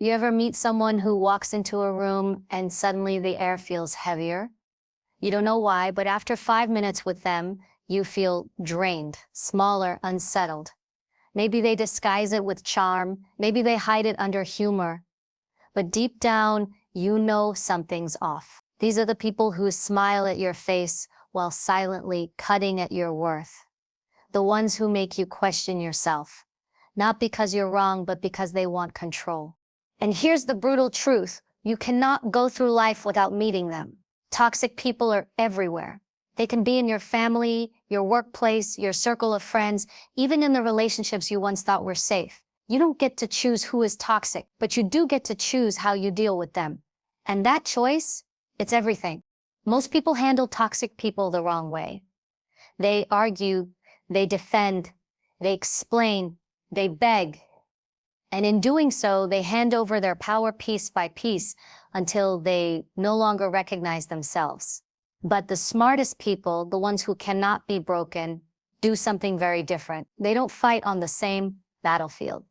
You ever meet someone who walks into a room and suddenly the air feels heavier? You don't know why, but after 5 minutes with them, you feel drained, smaller, unsettled. Maybe they disguise it with charm, maybe they hide it under humor, but deep down, you know something's off. These are the people who smile at your face while silently cutting at your worth. The ones who make you question yourself, not because you're wrong, but because they want control. And here's the brutal truth. You cannot go through life without meeting them. Toxic people are everywhere. They can be in your family, your workplace, your circle of friends, even in the relationships you once thought were safe. You don't get to choose who is toxic, but you do get to choose how you deal with them. And that choice, it's everything. Most people handle toxic people the wrong way. They argue, they defend, they explain, they beg. And in doing so, they hand over their power piece by piece until they no longer recognize themselves. But the smartest people, the ones who cannot be broken, do something very different. They don't fight on the same battlefield.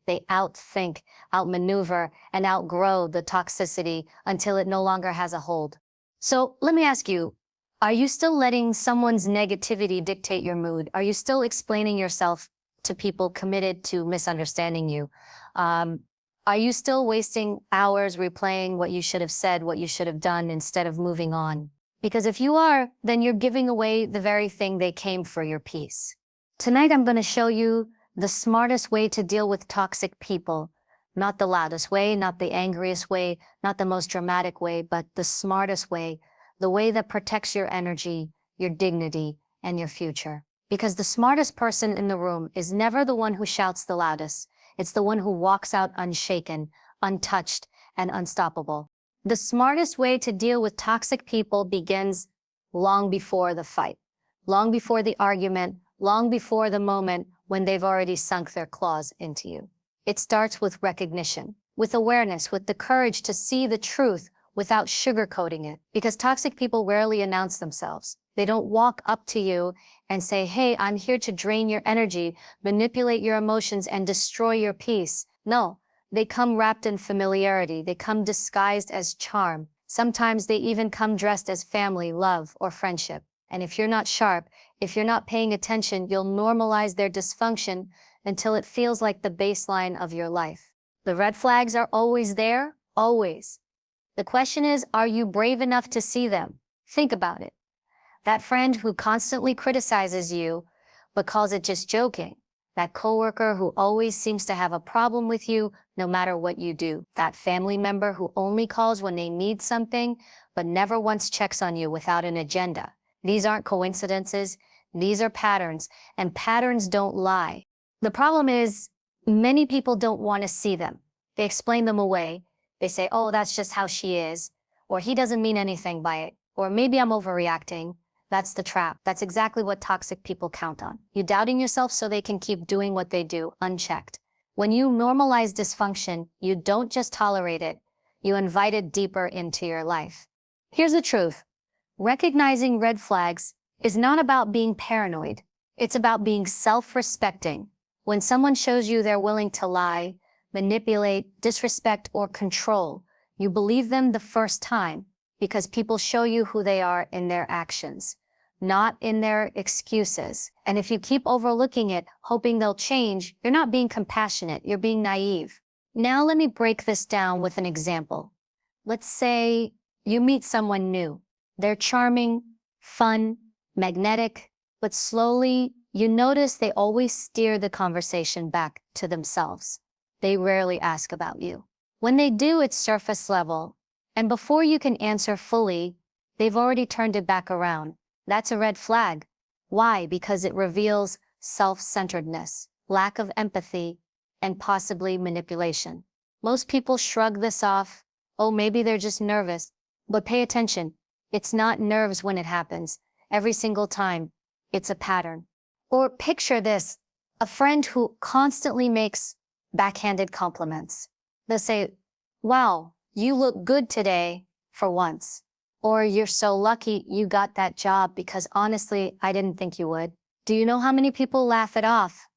They outthink, outmaneuver, and outgrow the toxicity until it no longer has a hold. So let me ask you, are you still letting someone's negativity dictate your mood? Are you still explaining yourself to people committed to misunderstanding you? Are you still wasting hours replaying what you should have said, what you should have done instead of moving on? Because if you are, then you're giving away the very thing they came for, your peace. Tonight, I'm going to show you the smartest way to deal with toxic people. Not the loudest way, not the angriest way, not the most dramatic way, but the smartest way, the way that protects your energy, your dignity, and your future. Because the smartest person in the room is never the one who shouts the loudest. It's the one who walks out unshaken, untouched, and unstoppable. The smartest way to deal with toxic people begins long before the fight, long before the argument, long before the moment when they've already sunk their claws into you. It starts with recognition, with awareness, with the courage to see the truth without sugarcoating it. Because toxic people rarely announce themselves. They don't walk up to you and say, hey, I'm here to drain your energy, manipulate your emotions, and destroy your peace. No, they come wrapped in familiarity. They come disguised as charm. Sometimes they even come dressed as family, love, or friendship. And if you're not sharp, if you're not paying attention, you'll normalize their dysfunction until it feels like the baseline of your life. The red flags are always there, always. The question is, are you brave enough to see them? Think about it. That friend who constantly criticizes you, but calls it just joking. That coworker who always seems to have a problem with you, no matter what you do. That family member who only calls when they need something, but never once checks on you without an agenda. These aren't coincidences. These are patterns, and patterns don't lie. The problem is, many people don't want to see them. They explain them away. They say, oh, that's just how she is, or he doesn't mean anything by it, or maybe I'm overreacting. That's the trap. That's exactly what toxic people count on. You doubting yourself so they can keep doing what they do, unchecked. When you normalize dysfunction, you don't just tolerate it, you invite it deeper into your life. Here's the truth. Recognizing red flags is not about being paranoid. It's about being self-respecting. When someone shows you they're willing to lie, manipulate, disrespect, or control, you believe them the first time because people show you who they are in their actions, not in their excuses. And if you keep overlooking it, hoping they'll change, you're not being compassionate, you're being naive. Now let me break this down with an example. Let's say you meet someone new. They're charming, fun, magnetic, but slowly you notice they always steer the conversation back to themselves. They rarely ask about you. When they do, it's surface level, and before you can answer fully, they've already turned it back around. That's a red flag. Why? Because it reveals self-centeredness, lack of empathy, and possibly manipulation. Most people shrug this off. Oh, maybe they're just nervous. But pay attention. It's not nerves when it happens. Every single time, it's a pattern. Or picture this, a friend who constantly makes backhanded compliments. They'll say, wow, you look good today for once. Or you're so lucky you got that job because honestly, I didn't think you would. Do you know how many people laugh it off?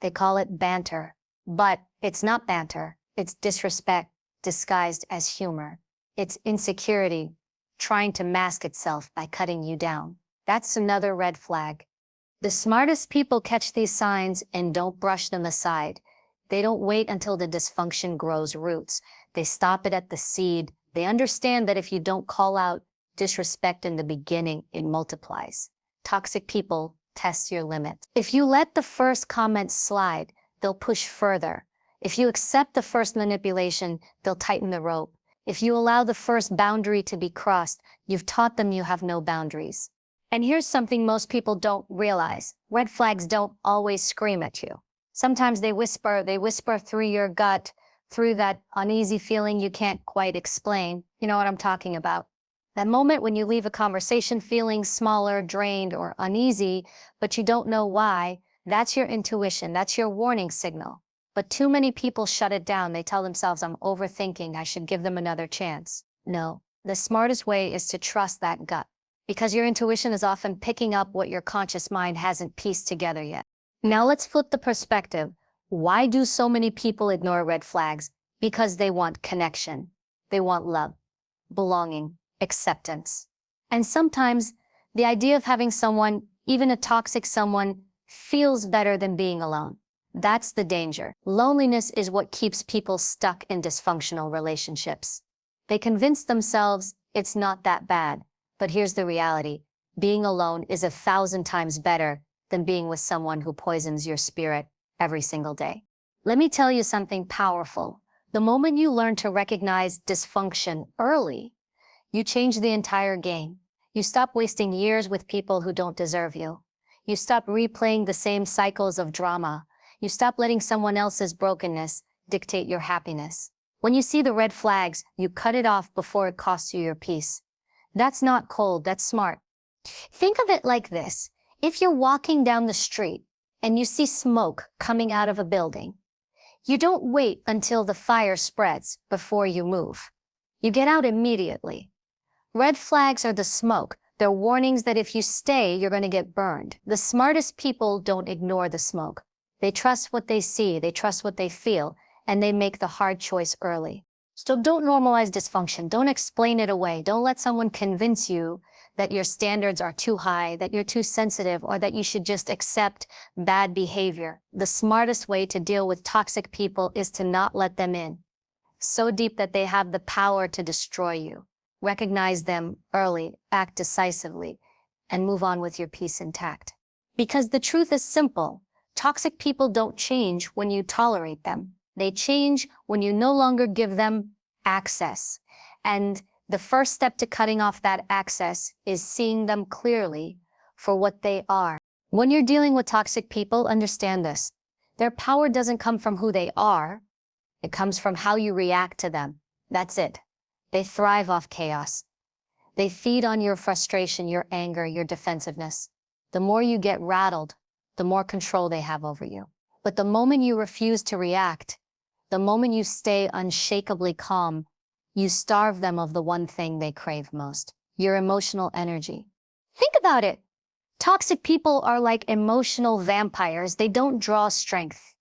They call it banter. But it's not banter. It's disrespect disguised as humor. It's insecurity trying to mask itself by cutting you down. That's another red flag. The smartest people catch these signs and don't brush them aside. They don't wait until the dysfunction grows roots. They stop it at the seed. They understand that if you don't call out disrespect in the beginning, it multiplies. Toxic people test your limits. If you let the first comment slide, they'll push further. If you accept the first manipulation, they'll tighten the rope. If you allow the first boundary to be crossed, you've taught them you have no boundaries. And here's something most people don't realize. Red flags don't always scream at you. Sometimes they whisper through your gut, through that uneasy feeling you can't quite explain. You know what I'm talking about. That moment when you leave a conversation feeling smaller, drained, or uneasy, but you don't know why, that's your intuition, that's your warning signal. But too many people shut it down. They tell themselves, I'm overthinking, I should give them another chance. No, the smartest way is to trust that gut, because your intuition is often picking up what your conscious mind hasn't pieced together yet. Now let's flip the perspective. Why do so many people ignore red flags? Because they want connection. They want love, belonging, acceptance. And sometimes the idea of having someone, even a toxic someone, feels better than being alone. That's the danger. Loneliness is what keeps people stuck in dysfunctional relationships. They convince themselves it's not that bad. But here's the reality. Being alone is 1,000 times better than being with someone who poisons your spirit every single day. Let me tell you something powerful. The moment you learn to recognize dysfunction early, you change the entire game. You stop wasting years with people who don't deserve you. You stop replaying the same cycles of drama. You stop letting someone else's brokenness dictate your happiness. When you see the red flags, you cut it off before it costs you your peace. That's not cold, that's smart. Think of it like this. If you're walking down the street and you see smoke coming out of a building, you don't wait until the fire spreads before you move. You get out immediately. Red flags are the smoke. They're warnings that if you stay, you're going to get burned. The smartest people don't ignore the smoke. They trust what they see, they trust what they feel, and they make the hard choice early. So don't normalize dysfunction. Don't explain it away. Don't let someone convince you that your standards are too high, that you're too sensitive, or that you should just accept bad behavior. The smartest way to deal with toxic people is to not let them in so deep that they have the power to destroy you. Recognize them early, act decisively, and move on with your peace intact. Because the truth is simple. Toxic people don't change when you tolerate them. They change when you no longer give them access. And the first step to cutting off that access is seeing them clearly for what they are. When you're dealing with toxic people, understand this. Their power doesn't come from who they are. It comes from how you react to them. That's it. They thrive off chaos. They feed on your frustration, your anger, your defensiveness. The more you get rattled, the more control they have over you. But the moment you refuse to react, the moment you stay unshakably calm, you starve them of the one thing they crave most, your emotional energy. Think about it. Toxic people are like emotional vampires. They don't draw strength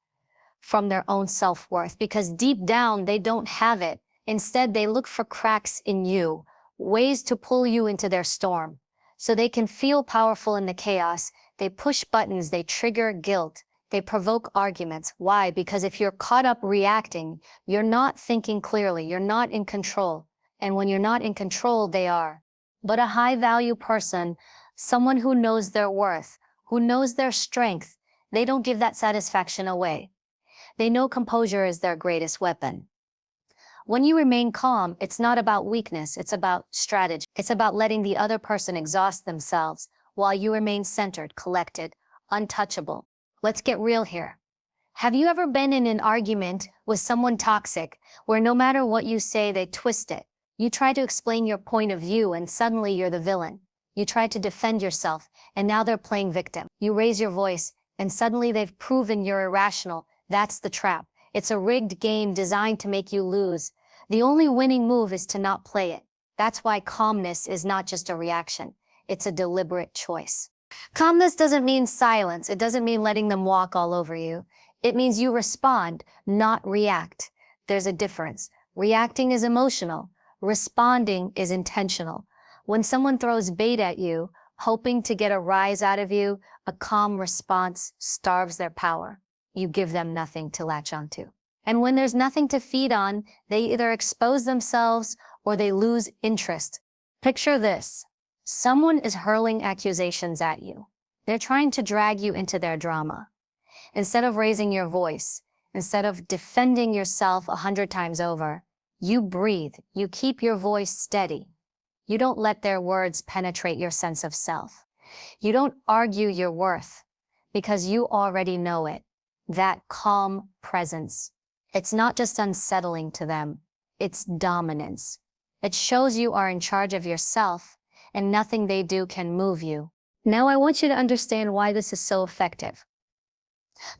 from their own self-worth because deep down they don't have it. Instead, they look for cracks in you, ways to pull you into their storm. So they can feel powerful in the chaos. They push buttons, they trigger guilt, they provoke arguments. Why? Because if you're caught up reacting, you're not thinking clearly, you're not in control. And when you're not in control, they are. But a high-value person, someone who knows their worth, who knows their strength, they don't give that satisfaction away. They know composure is their greatest weapon. When you remain calm, it's not about weakness, it's about strategy. It's about letting the other person exhaust themselves while you remain centered, collected, untouchable. Let's get real here. Have you ever been in an argument with someone toxic where no matter what you say, they twist it? You try to explain your point of view and suddenly you're the villain. You try to defend yourself and now they're playing victim. You raise your voice and suddenly they've proven you're irrational. That's the trap. It's a rigged game designed to make you lose. The only winning move is to not play it. That's why calmness is not just a reaction. It's a deliberate choice. Calmness doesn't mean silence. It doesn't mean letting them walk all over you. It means you respond, not react. There's a difference. Reacting is emotional. Responding is intentional. When someone throws bait at you, hoping to get a rise out of you, a calm response starves their power. You give them nothing to latch onto. And when there's nothing to feed on, they either expose themselves or they lose interest. Picture this. Someone is hurling accusations at you. They're trying to drag you into their drama. Instead of raising your voice, instead of defending yourself 100 times over, you breathe. You keep your voice steady. You don't let their words penetrate your sense of self. You don't argue your worth because you already know it. That calm presence. It's not just unsettling to them. It's dominance. It shows you are in charge of yourself and nothing they do can move you. Now I want you to understand why this is so effective.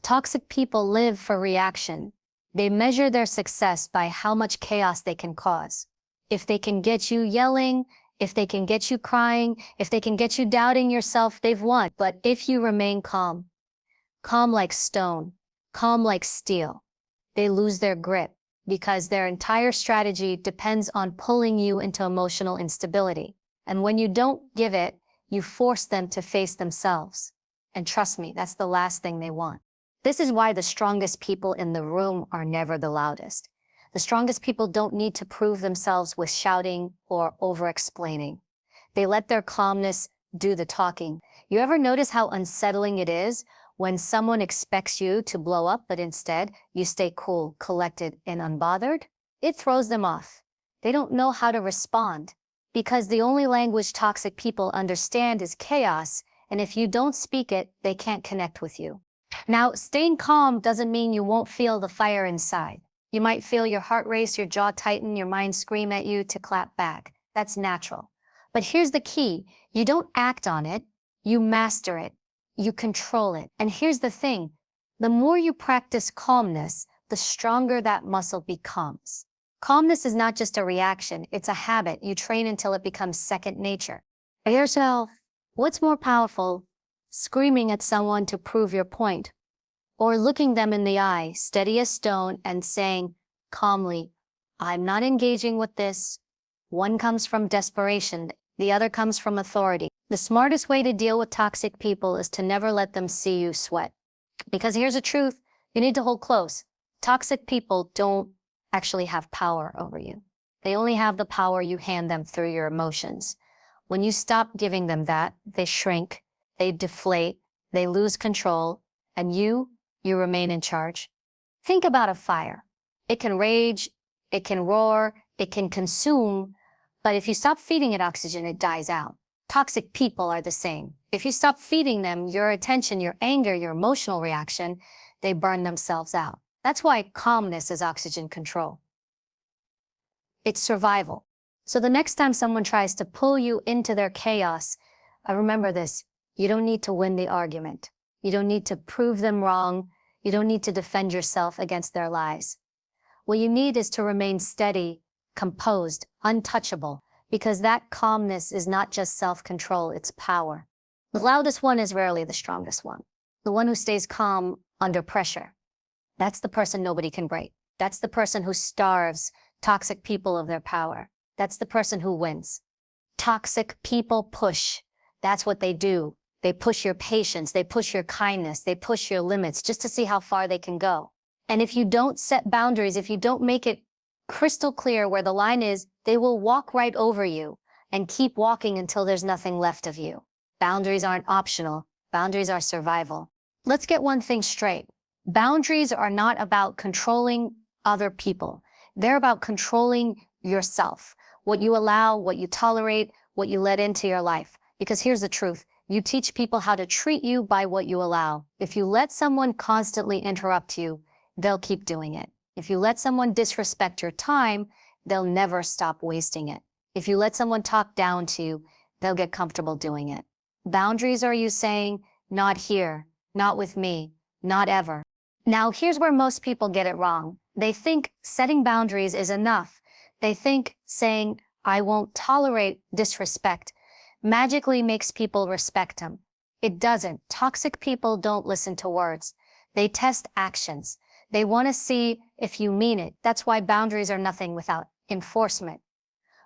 Toxic people live for reaction. They measure their success by how much chaos they can cause. If they can get you yelling, if they can get you crying, if they can get you doubting yourself, they've won. But if you remain calm, calm like stone, calm like steel, they lose their grip because their entire strategy depends on pulling you into emotional instability. And when you don't give it, you force them to face themselves. And trust me, that's the last thing they want. This is why the strongest people in the room are never the loudest. The strongest people don't need to prove themselves with shouting or over-explaining. They let their calmness do the talking. You ever notice how unsettling it is when someone expects you to blow up, but instead you stay cool, collected, and unbothered? It throws them off. They don't know how to respond because the only language toxic people understand is chaos, and if you don't speak it, they can't connect with you. Now, staying calm doesn't mean you won't feel the fire inside. You might feel your heart race, your jaw tighten, your mind scream at you to clap back. That's natural. But here's the key. You don't act on it. You master it. You control it. And here's the thing. The more you practice calmness, the stronger that muscle becomes. Calmness is not just a reaction. It's a habit you train until it becomes second nature. Ask yourself, what's more powerful? Screaming at someone to prove your point, or looking them in the eye, steady as stone, and saying calmly, I'm not engaging with this. One comes from desperation, the other comes from authority. The smartest way to deal with toxic people is to never let them see you sweat. Because here's the truth, you need to hold close. Toxic people don't actually have power over you. They only have the power you hand them through your emotions. When you stop giving them that, they shrink, they deflate, they lose control, and you remain in charge. Think about a fire. It can rage, it can roar, it can consume, but if you stop feeding it oxygen, it dies out. Toxic people are the same. If you stop feeding them your attention, your anger, your emotional reaction, they burn themselves out. That's why calmness is oxygen control. It's survival. So the next time someone tries to pull you into their chaos, remember this. You don't need to win the argument. You don't need to prove them wrong. You don't need to defend yourself against their lies. What you need is to remain steady, composed, untouchable, because that calmness is not just self-control, it's power. The loudest one is rarely the strongest one. The one who stays calm under pressure. That's the person nobody can break. That's the person who starves toxic people of their power. That's the person who wins. Toxic people push. That's what they do. They push your patience, they push your kindness, they push your limits just to see how far they can go. And if you don't set boundaries, if you don't make it crystal clear where the line is, they will walk right over you and keep walking until there's nothing left of you. Boundaries aren't optional. Boundaries are survival. Let's get one thing straight. Boundaries are not about controlling other people. They're about controlling yourself. What you allow, what you tolerate, what you let into your life. Because here's the truth. You teach people how to treat you by what you allow. If you let someone constantly interrupt you, they'll keep doing it. If you let someone disrespect your time, they'll never stop wasting it. If you let someone talk down to you, they'll get comfortable doing it. Boundaries are you saying, not here, not with me, not ever. Now, here's where most people get it wrong. They think setting boundaries is enough. They think saying, I won't tolerate disrespect magically makes people respect them. It doesn't. Toxic people don't listen to words. They test actions. They want to see if you mean it. That's why boundaries are nothing without enforcement.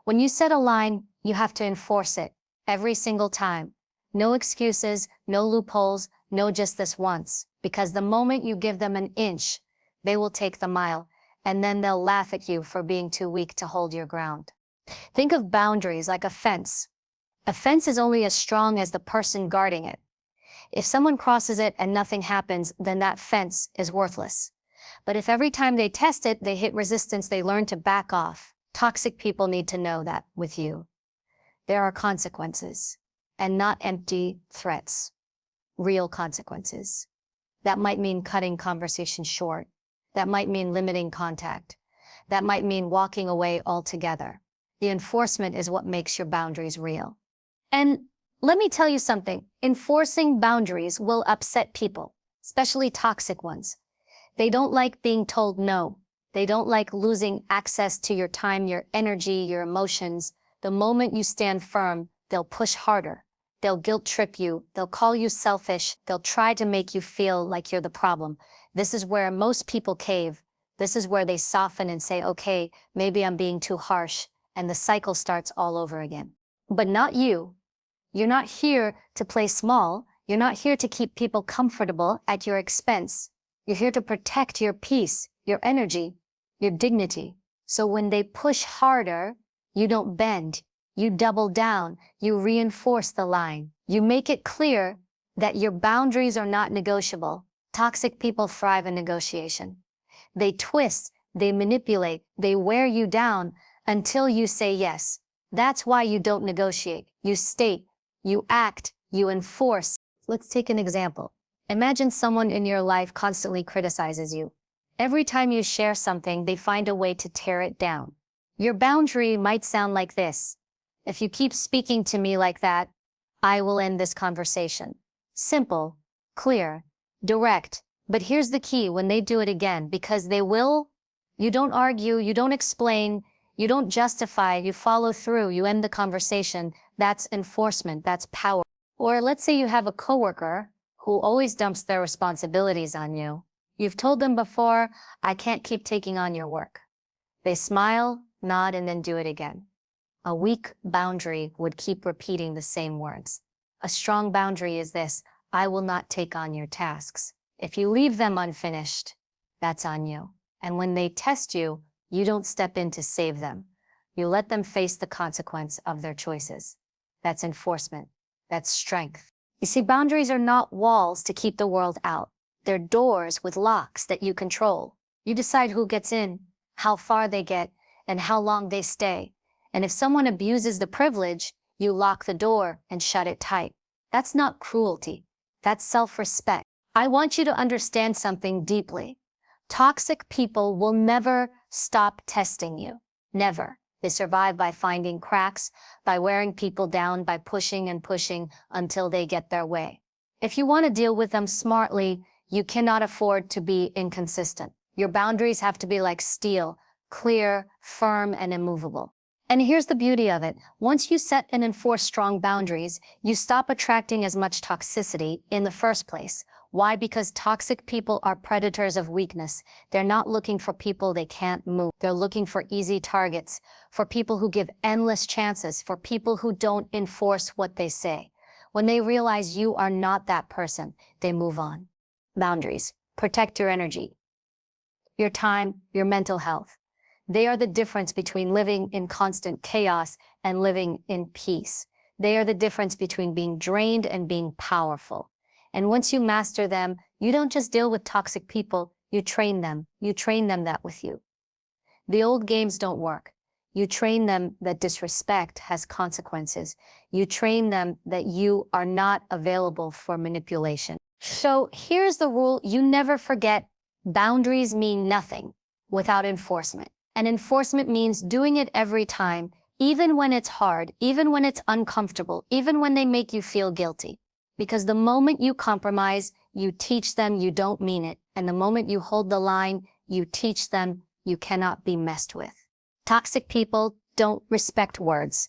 When you set a line, you have to enforce it every single time. No excuses, no loopholes, no just this once. Because the moment you give them an inch, they will take the mile, and then they'll laugh at you for being too weak to hold your ground. Think of boundaries like a fence. A fence is only as strong as the person guarding it. If someone crosses it and nothing happens, then that fence is worthless. But if every time they test it, they hit resistance, they learn to back off. Toxic people need to know that with you. There are consequences, and not empty threats. Real consequences. That might mean cutting conversation short. That might mean limiting contact. That might mean walking away altogether. The enforcement is what makes your boundaries real. And let me tell you something, enforcing boundaries will upset people, especially toxic ones. They don't like being told no. They don't like losing access to your time, your energy, your emotions. The moment you stand firm, they'll push harder. They'll guilt trip you. They'll call you selfish. They'll try to make you feel like you're the problem. This is where most people cave. This is where they soften and say, okay, maybe I'm being too harsh. And the cycle starts all over again. But not you. You're not here to play small. You're not here to keep people comfortable at your expense. You're here to protect your peace, your energy, your dignity. So when they push harder, you don't bend. You double down. You reinforce the line. You make it clear that your boundaries are not negotiable. Toxic people thrive in negotiation. They twist, they manipulate, they wear you down until you say yes. That's why you don't negotiate. You state, you act, you enforce. Let's take an example. Imagine someone in your life constantly criticizes you. Every time you share something, they find a way to tear it down. Your boundary might sound like this. If you keep speaking to me like that, I will end this conversation. Simple, clear, direct. But here's the key when they do it again, because they will, you don't argue, you don't explain, you don't justify, you follow through, you end the conversation. That's enforcement, that's power. Or let's say you have a coworker who always dumps their responsibilities on you. You've told them before, I can't keep taking on your work. They smile, nod, and then do it again. A weak boundary would keep repeating the same words. A strong boundary is this, I will not take on your tasks. If you leave them unfinished, that's on you. And when they test you, you don't step in to save them. You let them face the consequence of their choices. That's enforcement. That's strength. You see, boundaries are not walls to keep the world out. They're doors with locks that you control. You decide who gets in, how far they get, and how long they stay. And if someone abuses the privilege, you lock the door and shut it tight. That's not cruelty. That's self-respect. I want you to understand something deeply. Toxic people will never stop testing you. Never. They survive by finding cracks, by wearing people down, by pushing and pushing until they get their way. If you want to deal with them smartly, you cannot afford to be inconsistent. Your boundaries have to be like steel, clear, firm, and immovable. And here's the beauty of it. Once you set and enforce strong boundaries, you stop attracting as much toxicity in the first place. Why? Because toxic people are predators of weakness. They're not looking for people they can't move. They're looking for easy targets, for people who give endless chances, for people who don't enforce what they say. When they realize you are not that person, they move on. Boundaries. Protect your energy, your time, your mental health. They are the difference between living in constant chaos and living in peace. They are the difference between being drained and being powerful. And once you master them, you don't just deal with toxic people, you train them. You train them that with you. The old games don't work. You train them that disrespect has consequences. You train them that you are not available for manipulation. So here's the rule you never forget. Boundaries mean nothing without enforcement. And enforcement means doing it every time, even when it's hard, even when it's uncomfortable, even when they make you feel guilty. Because the moment you compromise, you teach them you don't mean it. And the moment you hold the line, you teach them you cannot be messed with. Toxic people don't respect words.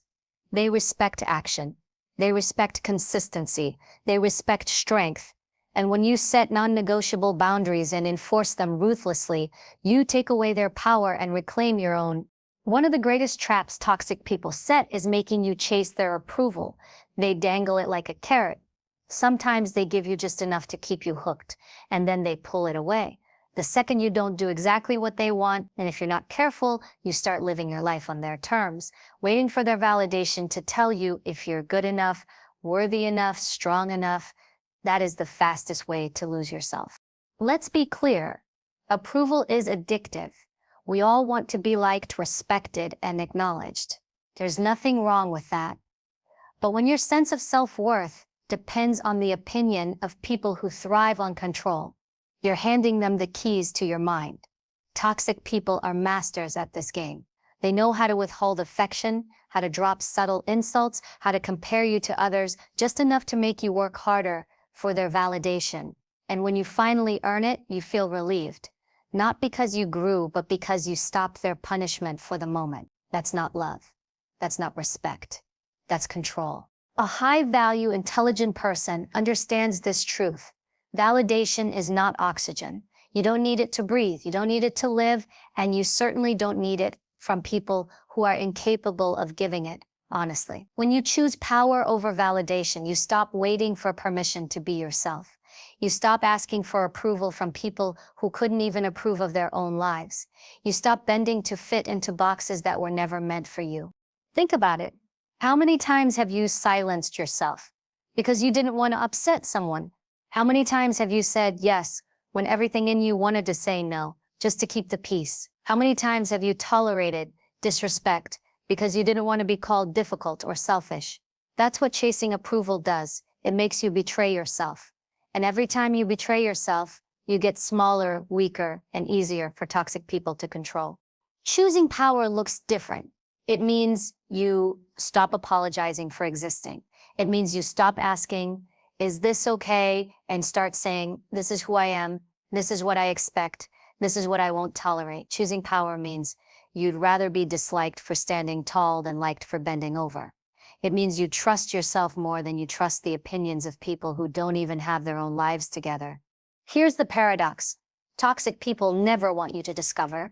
They respect action. They respect consistency. They respect strength. And when you set non-negotiable boundaries and enforce them ruthlessly, you take away their power and reclaim your own. One of the greatest traps toxic people set is making you chase their approval. They dangle it like a carrot. Sometimes they give you just enough to keep you hooked, and then they pull it away. The second you don't do exactly what they want, and if you're not careful, you start living your life on their terms, waiting for their validation to tell you if you're good enough, worthy enough, strong enough. That is the fastest way to lose yourself. Let's be clear. Approval is addictive. We all want to be liked, respected, and acknowledged. There's nothing wrong with that. But when your sense of self-worth depends on the opinion of people who thrive on control, you're handing them the keys to your mind. Toxic people are masters at this game. They know how to withhold affection, how to drop subtle insults, how to compare you to others, just enough to make you work harder for their validation. And when you finally earn it, you feel relieved. Not because you grew, but because you stopped their punishment for the moment. That's not love. That's not respect. That's control. A high-value, intelligent person understands this truth. Validation is not oxygen. You don't need it to breathe. You don't need it to live, and you certainly don't need it from people who are incapable of giving it, honestly. When you choose power over validation, you stop waiting for permission to be yourself. You stop asking for approval from people who couldn't even approve of their own lives. You stop bending to fit into boxes that were never meant for you. Think about it. How many times have you silenced yourself because you didn't want to upset someone? How many times have you said yes when everything in you wanted to say no, just to keep the peace? How many times have you tolerated disrespect because you didn't want to be called difficult or selfish? That's what chasing approval does. It makes you betray yourself. And every time you betray yourself, you get smaller, weaker, and easier for toxic people to control. Choosing power looks different. It means you stop apologizing for existing. It means you stop asking, is this okay? And start saying, this is who I am. This is what I expect. This is what I won't tolerate. Choosing power means you'd rather be disliked for standing tall than liked for bending over. It means you trust yourself more than you trust the opinions of people who don't even have their own lives together. Here's the paradox. Toxic people never want you to discover.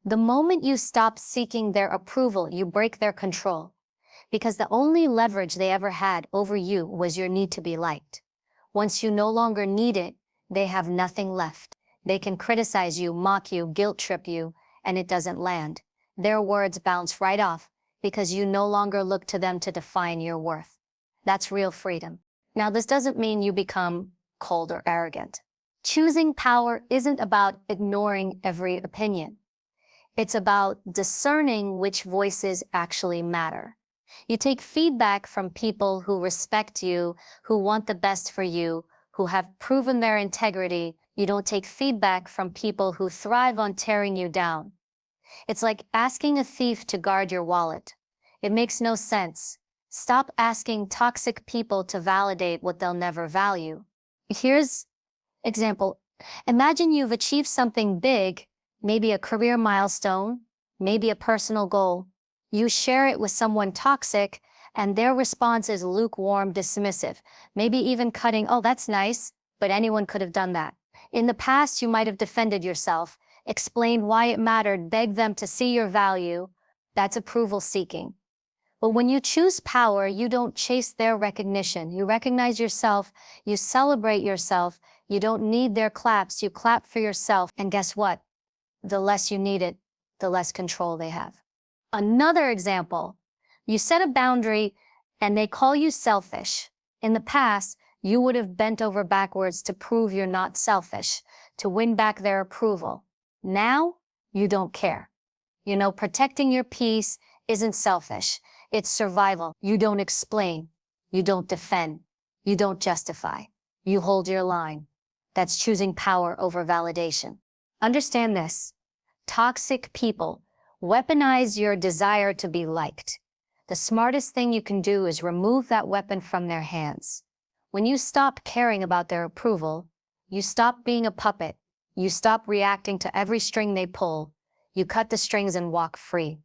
The moment you stop seeking their approval, you break their control. Because the only leverage they ever had over you was your need to be liked. Once you no longer need it, they have nothing left. They can criticize you, mock you, guilt trip you, and it doesn't land. Their words bounce right off because you no longer look to them to define your worth. That's real freedom. Now, this doesn't mean you become cold or arrogant. Choosing power isn't about ignoring every opinion. It's about discerning which voices actually matter. You take feedback from people who respect you, who want the best for you, who have proven their integrity. You don't take feedback from people who thrive on tearing you down. It's like asking a thief to guard your wallet. It makes no sense. Stop asking toxic people to validate what they'll never value. Here's an example. Imagine you've achieved something big, maybe a career milestone, maybe a personal goal. You share it with someone toxic, and their response is lukewarm, dismissive, maybe even cutting, oh, that's nice, but anyone could have done that. In the past, you might have defended yourself, explained why it mattered, begged them to see your value. That's approval seeking. But when you choose power, you don't chase their recognition. You recognize yourself, you celebrate yourself, you don't need their claps, you clap for yourself, and guess what? The less you need it, the less control they have. Another example, you set a boundary and they call you selfish. In the past, you would have bent over backwards to prove you're not selfish, to win back their approval. Now, you don't care. You know, protecting your peace isn't selfish. It's survival. You don't explain. You don't defend. You don't justify. You hold your line. That's choosing power over validation. Understand this. Toxic people weaponize your desire to be liked. The smartest thing you can do is remove that weapon from their hands. When you stop caring about their approval, you stop being a puppet. You stop reacting to every string they pull. You cut the strings and walk free.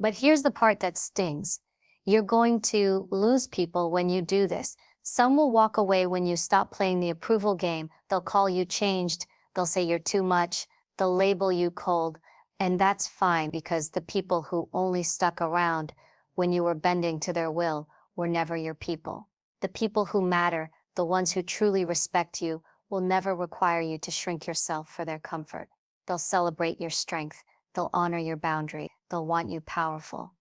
But here's the part that stings. You're going to lose people when you do this. Some will walk away when you stop playing the approval game. They'll call you changed. They'll say you're too much. They'll label you cold. And that's fine, because the people who only stuck around when you were bending to their will were never your people. The people who matter, the ones who truly respect you, will never require you to shrink yourself for their comfort. They'll celebrate your strength. They'll honor your boundary. They'll want you powerful,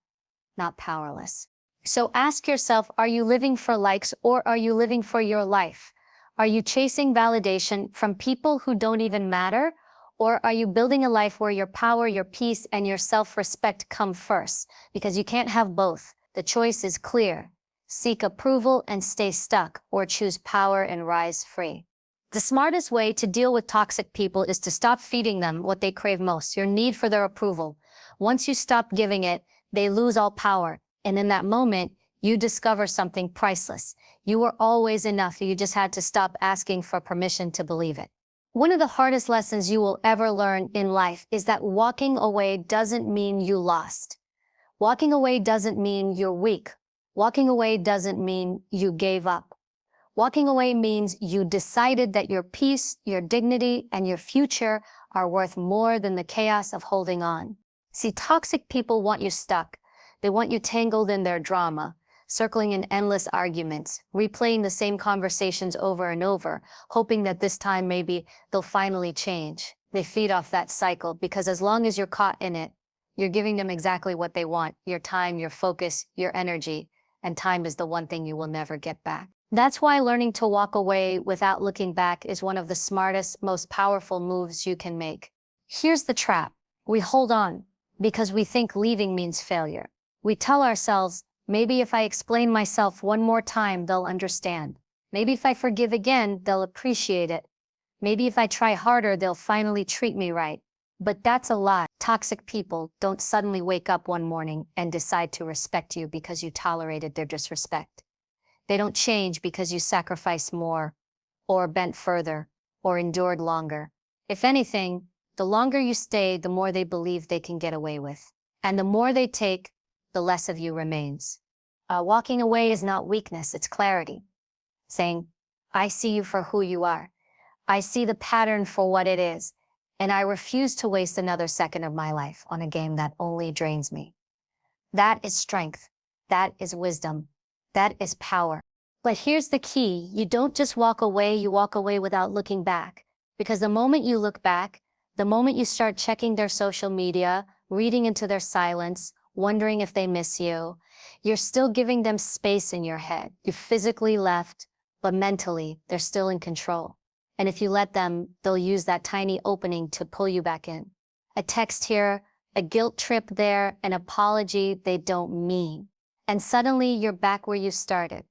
not powerless. So ask yourself, are you living for likes, or are you living for your life? Are you chasing validation from people who don't even matter? Or are you building a life where your power, your peace, and your self-respect come first? Because you can't have both. The choice is clear. Seek approval and stay stuck, or choose power and rise free. The smartest way to deal with toxic people is to stop feeding them what they crave most, your need for their approval. Once you stop giving it, they lose all power. And in that moment, you discover something priceless. You were always enough. You just had to stop asking for permission to believe it. One of the hardest lessons you will ever learn in life is that walking away doesn't mean you lost. Walking away doesn't mean you're weak. Walking away doesn't mean you gave up. Walking away means you decided that your peace, your dignity, and your future are worth more than the chaos of holding on. See, toxic people want you stuck. They want you tangled in their drama, circling in endless arguments, replaying the same conversations over and over, hoping that this time maybe they'll finally change. They feed off that cycle, because as long as you're caught in it, you're giving them exactly what they want: your time, your focus, your energy, and time is the one thing you will never get back. That's why learning to walk away without looking back is one of the smartest, most powerful moves you can make. Here's the trap. We hold on because we think leaving means failure. We tell ourselves, maybe if I explain myself one more time, they'll understand. Maybe if I forgive again, they'll appreciate it. Maybe if I try harder, they'll finally treat me right. But that's a lie. Toxic people don't suddenly wake up one morning and decide to respect you because you tolerated their disrespect. They don't change because you sacrificed more, or bent further, or endured longer. If anything, the longer you stay, the more they believe they can get away with. And the more they take, the less of you remains. Walking away is not weakness, it's clarity. Saying, I see you for who you are. I see the pattern for what it is, and I refuse to waste another second of my life on a game that only drains me. That is strength. That is wisdom. That is power. But here's the key. You don't just walk away, you walk away without looking back. Because the moment you look back, the moment you start checking their social media, reading into their silence, wondering if they miss you, you're still giving them space in your head. You physically left, but mentally, they're still in control. And if you let them, they'll use that tiny opening to pull you back in. A text here, a guilt trip there, an apology they don't mean. And suddenly you're back where you started.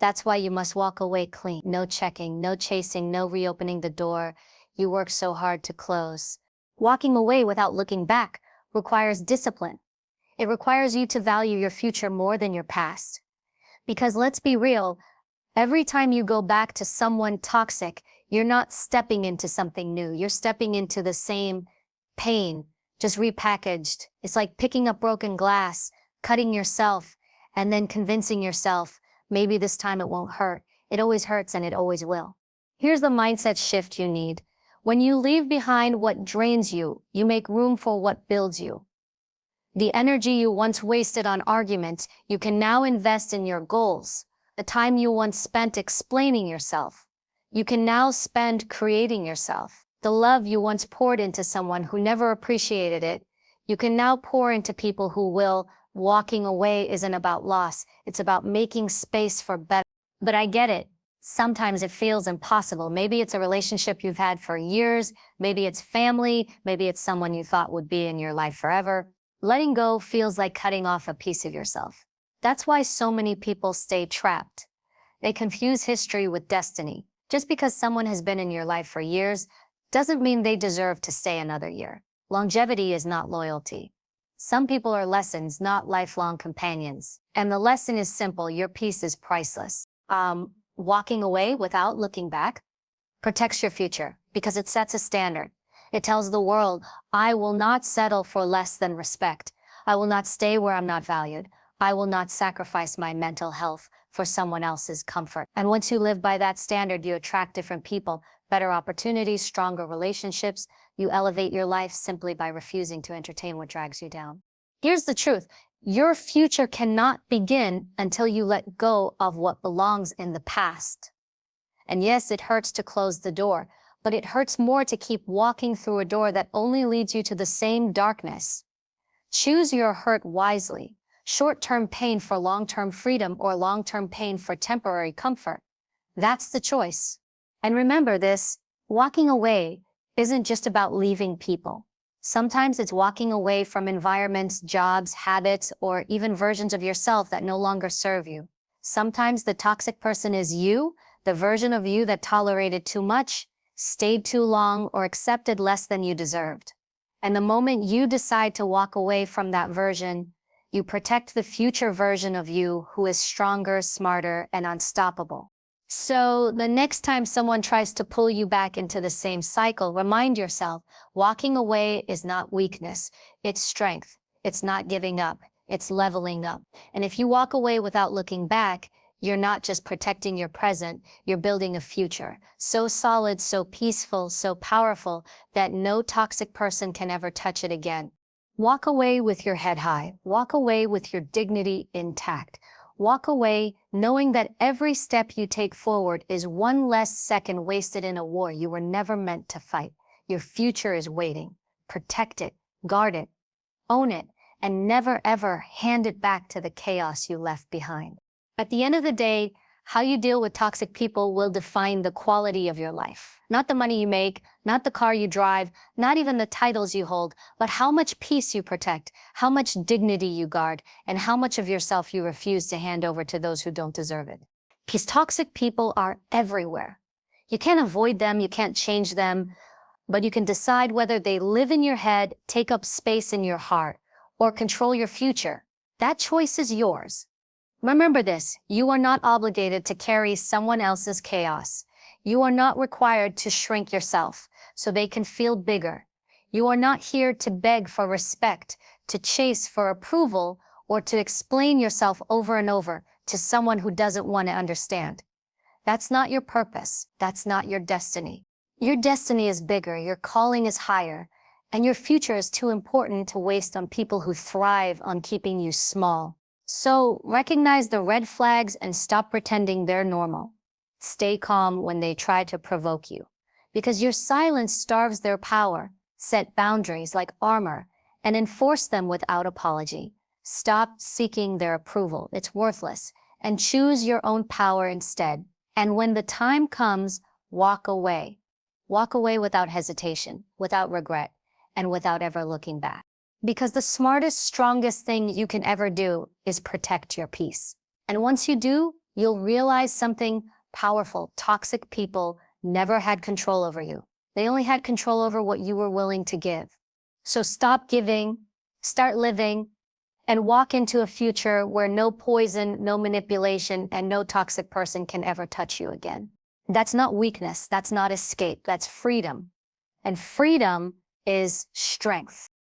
That's why you must walk away clean. No checking, no chasing, no reopening the door you worked so hard to close. Walking away without looking back requires discipline. It requires you to value your future more than your past. Because let's be real, every time you go back to someone toxic, you're not stepping into something new. You're stepping into the same pain, just repackaged. It's like picking up broken glass, cutting yourself, and then convincing yourself, maybe this time it won't hurt. It always hurts and it always will. Here's the mindset shift you need. When you leave behind what drains you, you make room for what builds you. The energy you once wasted on arguments, you can now invest in your goals. The time you once spent explaining yourself, you can now spend creating yourself. The love you once poured into someone who never appreciated it, you can now pour into people who will. Walking away isn't about loss, it's about making space for better. But I get it. Sometimes it feels impossible. Maybe it's a relationship you've had for years, maybe it's family, maybe it's someone you thought would be in your life forever. Letting go feels like cutting off a piece of yourself. That's why so many people stay trapped. They confuse history with destiny. Just because someone has been in your life for years doesn't mean they deserve to stay another year. Longevity is not loyalty. Some people are lessons, not lifelong companions. And the lesson is simple: your peace is priceless. Walking away without looking back protects your future because it sets a standard. It tells the world, I will not settle for less than respect. I will not stay where I'm not valued. I will not sacrifice my mental health for someone else's comfort. And once you live by that standard, you attract different people, better opportunities, stronger relationships. You elevate your life simply by refusing to entertain what drags you down. Here's the truth. Your future cannot begin until you let go of what belongs in the past. And yes, it hurts to close the door, but it hurts more to keep walking through a door that only leads you to the same darkness. Choose your hurt wisely. Short-term pain for long-term freedom, or long-term pain for temporary comfort. That's the choice. And remember this, walking away isn't just about leaving people. Sometimes it's walking away from environments, jobs, habits, or even versions of yourself that no longer serve you. Sometimes the toxic person is you, the version of you that tolerated too much, stayed too long, or accepted less than you deserved. And the moment you decide to walk away from that version, you protect the future version of you who is stronger, smarter, and unstoppable. So the next time someone tries to pull you back into the same cycle, remind yourself, walking away is not weakness, it's strength. It's not giving up, it's leveling up. And if you walk away without looking back, you're not just protecting your present, you're building a future. So solid, so peaceful, so powerful that no toxic person can ever touch it again. Walk away with your head high. Walk away with your dignity intact. Walk away knowing that every step you take forward is one less second wasted in a war you were never meant to fight. Your future is waiting. Protect it, guard it, own it, and never ever hand it back to the chaos you left behind. At the end of the day, how you deal with toxic people will define the quality of your life. Not the money you make, not the car you drive, not even the titles you hold, but how much peace you protect, how much dignity you guard, and how much of yourself you refuse to hand over to those who don't deserve it. Because toxic people are everywhere. You can't avoid them, you can't change them, but you can decide whether they live in your head, take up space in your heart, or control your future. That choice is yours. Remember this, you are not obligated to carry someone else's chaos. You are not required to shrink yourself so they can feel bigger. You are not here to beg for respect, to chase for approval, or to explain yourself over and over to someone who doesn't want to understand. That's not your purpose. That's not your destiny. Your destiny is bigger, your calling is higher, and your future is too important to waste on people who thrive on keeping you small. So recognize the red flags and stop pretending they're normal. Stay calm when they try to provoke you, because your silence starves their power. Set boundaries like armor and enforce them without apology. Stop seeking their approval. It's worthless. And choose your own power instead. And when the time comes, walk away. Walk away without hesitation, without regret, and without ever looking back. Because the smartest, strongest thing you can ever do is protect your peace. And once you do, you'll realize something powerful. Toxic people never had control over you. They only had control over what you were willing to give. So stop giving, start living, and walk into a future where no poison, no manipulation, and no toxic person can ever touch you again. That's not weakness. That's not escape. That's freedom. And freedom is strength.